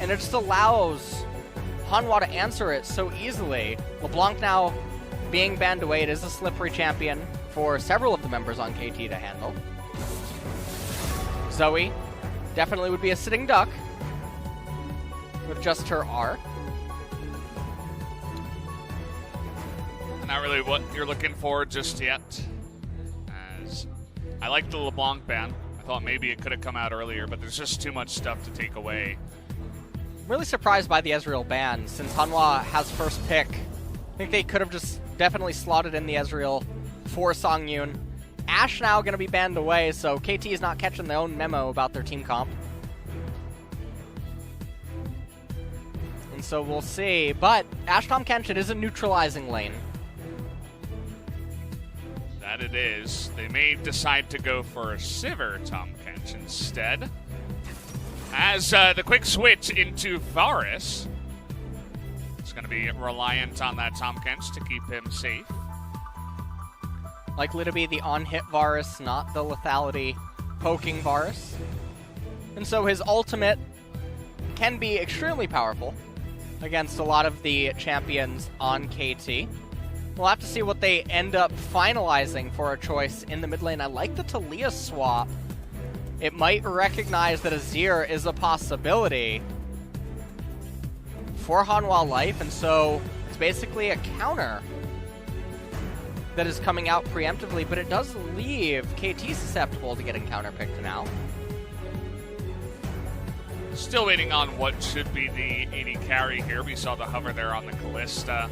and it just allows Hanwha to answer it so easily. LeBlanc now being banned away, it is a slippery champion for several of the members on KT to handle. Zoe definitely would be a sitting duck with just her R. Not really what you're looking for just yet. As I like the LeBlanc ban. I thought maybe it could have come out earlier, but there's just too much stuff to take away. I'm really surprised by the Ezreal ban, since Hanwha has first pick. I think they could have just definitely slotted in the Ezreal for Songyun. Ashe now going to be banned away, so KT is not catching their own memo about their team comp. And so we'll see, but Ashe Tahm Kench is a neutralizing lane. That it is. They may decide to go for a Sivir Tahm Kench instead. As the quick switch into Varus. It's going to be reliant on that Tahm Kench to keep him safe. Likely to be the on-hit Varus, not the lethality poking Varus. And so his ultimate can be extremely powerful against a lot of the champions on KT. We'll have to see what they end up finalizing for a choice in the mid lane. I like the Taliyah swap. It might recognize that Azir is a possibility for Hanwha Life, and so it's basically a counter that is coming out preemptively, but it does leave KT susceptible to getting counterpicked now. Still waiting on what should be the AD carry here. We saw the hover there on the Kalista.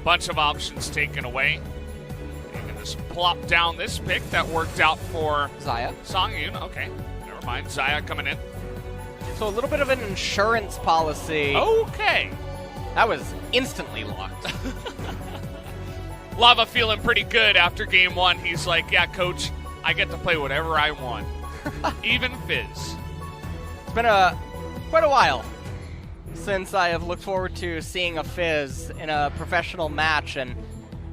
Bunch of options taken away. You can just plop down this pick that worked out for Xayah. Songyun. Okay, never mind. Xayah coming in. So a little bit of an insurance policy. Okay. That was instantly locked. Lava feeling pretty good after game one. He's like, yeah, coach, I get to play whatever I want. Even Fizz. It's been quite a while since I have looked forward to seeing a Fizz in a professional match, and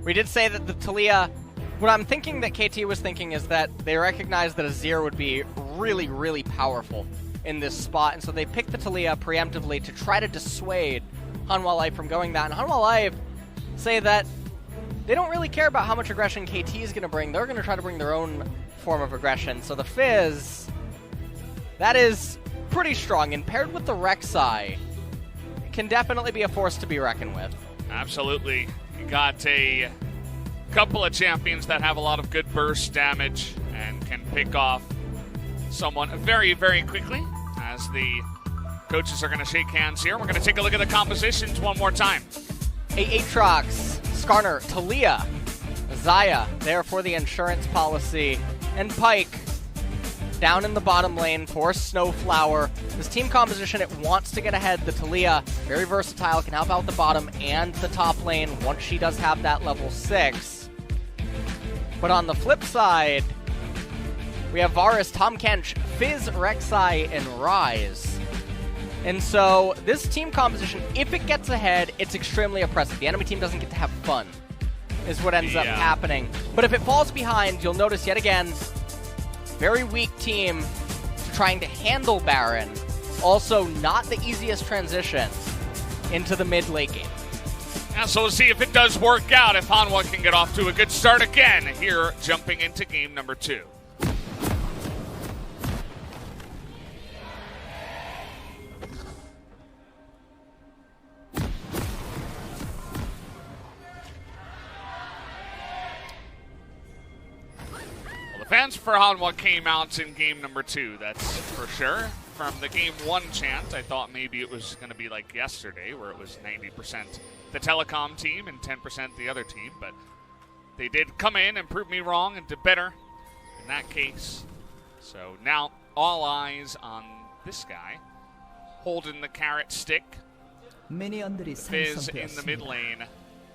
we did say that the Taliyah, what I'm thinking that KT was thinking is that they recognized that Azir would be really, really powerful in this spot, and so they picked the Taliyah preemptively to try to dissuade Hanwha Life from going that, and Hanwha Life say that they don't really care about how much aggression KT is going to bring. They're going to try to bring their own form of aggression, so the Fizz, that is pretty strong, and paired with the Rek'Sai, can definitely be a force to be reckoned with. Absolutely. You got a couple of champions that have a lot of good burst damage and can pick off someone very, very quickly. As the coaches are going to shake hands here, we're going to take a look at the compositions one more time. Aatrox, Skarner, Taliyah, Xayah there for the insurance policy, and Pyke down in the bottom lane for Snowflower. This team composition, it wants to get ahead. The Taliyah, very versatile, can help out the bottom and the top lane once she does have that level 6. But on the flip side, we have Varus, Tahm Kench, Fizz, Rek'Sai, and Ryze. And so this team composition, if it gets ahead, it's extremely oppressive. The enemy team doesn't get to have fun, is what ends up happening. But if it falls behind, you'll notice yet again, very weak team trying to handle Baron. Also, not the easiest transitions into the mid late game. Yeah, so we'll see if it does work out, if Hanwha can get off to a good start again here, jumping into game number 2. Fans for Hanwha came out in game number 2, that's for sure. From the game 1 chant, I thought maybe it was going to be like yesterday, where it was 90% the telecom team and 10% the other team, but they did come in and prove me wrong and did better in that case. So now all eyes on this guy, holding the carrot stick. Fizz in the mid lane,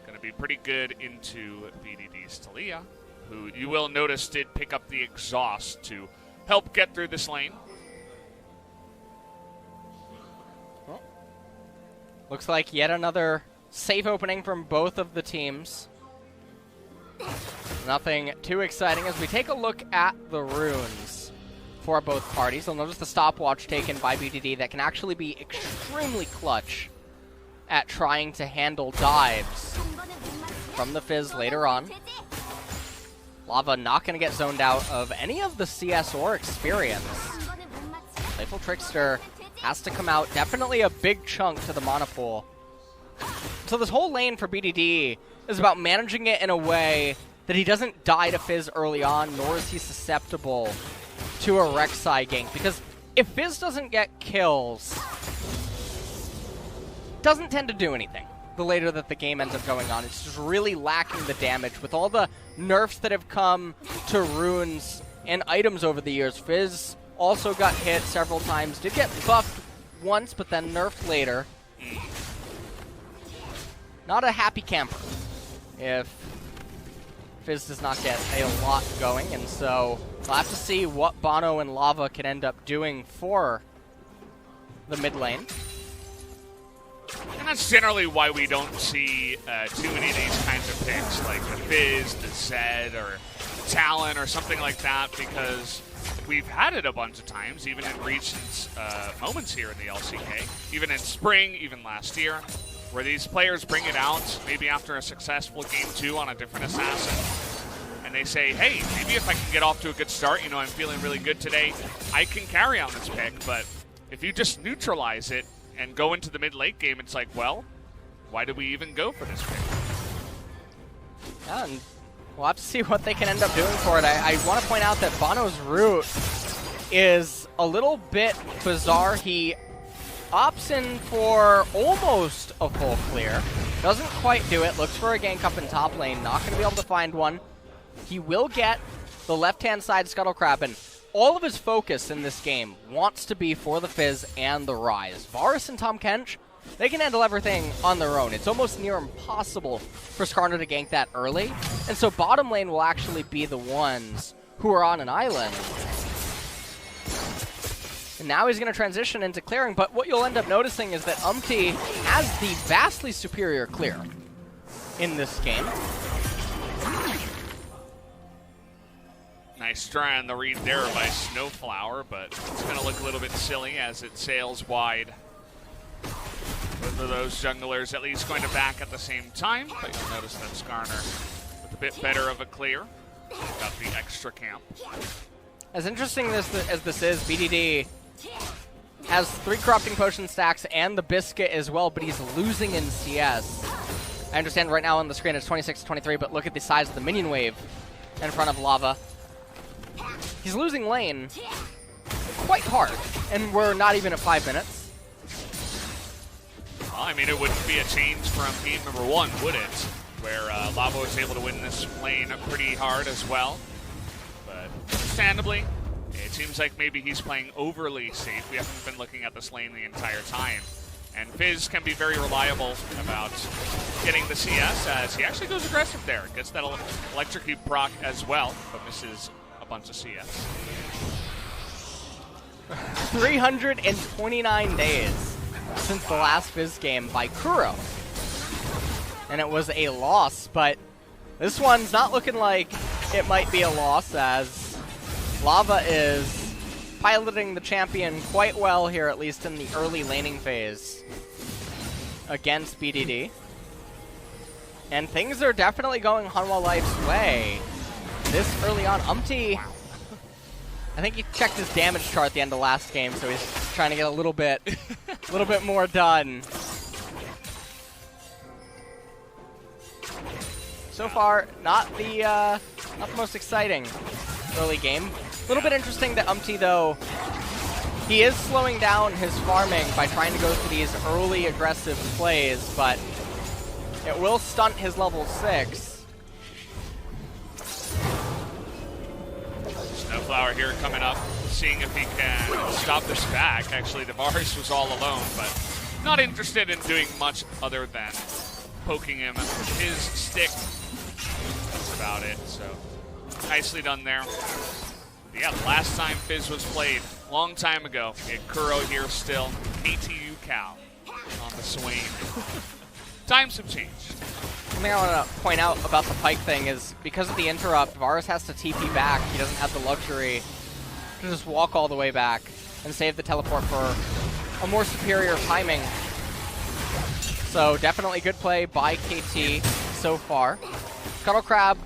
going to be pretty good into VDD's Taliyah, who you will notice did pick up the exhaust to help get through this lane. Well, looks like yet another safe opening from both of the teams. Nothing too exciting as we take a look at the runes. for both parties. You'll notice the stopwatch taken by BDD that can actually be extremely clutch at trying to handle dives from the Fizz later on. Lava not going to get zoned out of any of the CS or experience. Playful Trickster has to come out. Definitely a big chunk to the mana pool. So this whole lane for BDD is about managing it in a way that he doesn't die to Fizz early on, nor is he susceptible to a Rek'Sai gank. Because if Fizz doesn't get kills, doesn't tend to do anything the later that the game ends up going on. It's just really lacking the damage. With all the nerfs that have come to runes and items over the years, Fizz also got hit several times. Did get buffed once, but then nerfed later. Not a happy camper if Fizz does not get a lot going, and so we'll have to see what Bono and Lava can end up doing for the mid lane. And that's generally why we don't see too many of these kinds of picks, like the Fizz, the Zed, or the Talon, or something like that, because we've had it a bunch of times, even in recent moments here in the LCK, even in spring, even last year, where these players bring it out, maybe after a successful game 2 on a different assassin, and they say, hey, maybe if I can get off to a good start, you know, I'm feeling really good today, I can carry on this pick, but if you just neutralize it and go into the mid-late game, it's like, well, why did we even go for this pick? Yeah, and we'll have to see what they can end up doing for it. I want to point out that Bono's route is a little bit bizarre. He opts in for almost a full clear. Doesn't quite do it. Looks for a gank up in top lane. Not going to be able to find one. He will get the left-hand side Scuttle Crab, and all of his focus in this game wants to be for the Fizz and the Rise. Varus and Tahm Kench, they can handle everything on their own. It's almost near impossible for Skarner to gank that early. And so bottom lane will actually be the ones who are on an island. And now he's going to transition into clearing, but what you'll end up noticing is that Umti has the vastly superior clear in this game. Nice try on the read there by Snowflower, but it's going to look a little bit silly as it sails wide. Both of those junglers at least going to back at the same time, but you'll notice that Skarner with a bit better of a clear. Got the extra camp. As interesting as this is, BDD has 3 Corrupting Potion stacks and the Biscuit as well, but he's losing in CS. I understand right now on the screen it's 26-23, but look at the size of the minion wave in front of Lava. He's losing lane quite hard, and we're not even at 5 minutes. Well, I mean, it wouldn't be a change from game number 1, would it? Where Lava was able to win this lane pretty hard as well. But understandably, it seems like maybe he's playing overly safe. We haven't been looking at this lane the entire time. And Fizz can be very reliable about getting the CS, as he actually goes aggressive there. Gets that electrocute proc as well, but misses a bunch of CS. 329 days since the last Fizz game by Kuro. And it was a loss, but this one's not looking like it might be a loss, as Lava is piloting the champion quite well here, at least in the early laning phase against BDD. And things are definitely going Hanwha Life's way this early on. Umti, I think he checked his damage chart at the end of last game, so he's trying to get a little bit more done. So far, not the most exciting early game. A little bit interesting that Umti, though, he is slowing down his farming by trying to go for these early aggressive plays, but it will stunt his level 6. Snowflower here coming up, seeing if he can stop this back. Actually, Tavares was all alone, but not interested in doing much other than poking him with his stick. That's about it, so nicely done there. Yeah, last time Fizz was played, long time ago. We had Kuro here still. ATU Cow on the Swain. Times have changed. Something I want to point out about the Pyke thing is because of the interrupt, Varus has to TP back. He doesn't have the luxury to just walk all the way back and save the teleport for a more superior timing. So definitely good play by KT so far. Scuttle Crab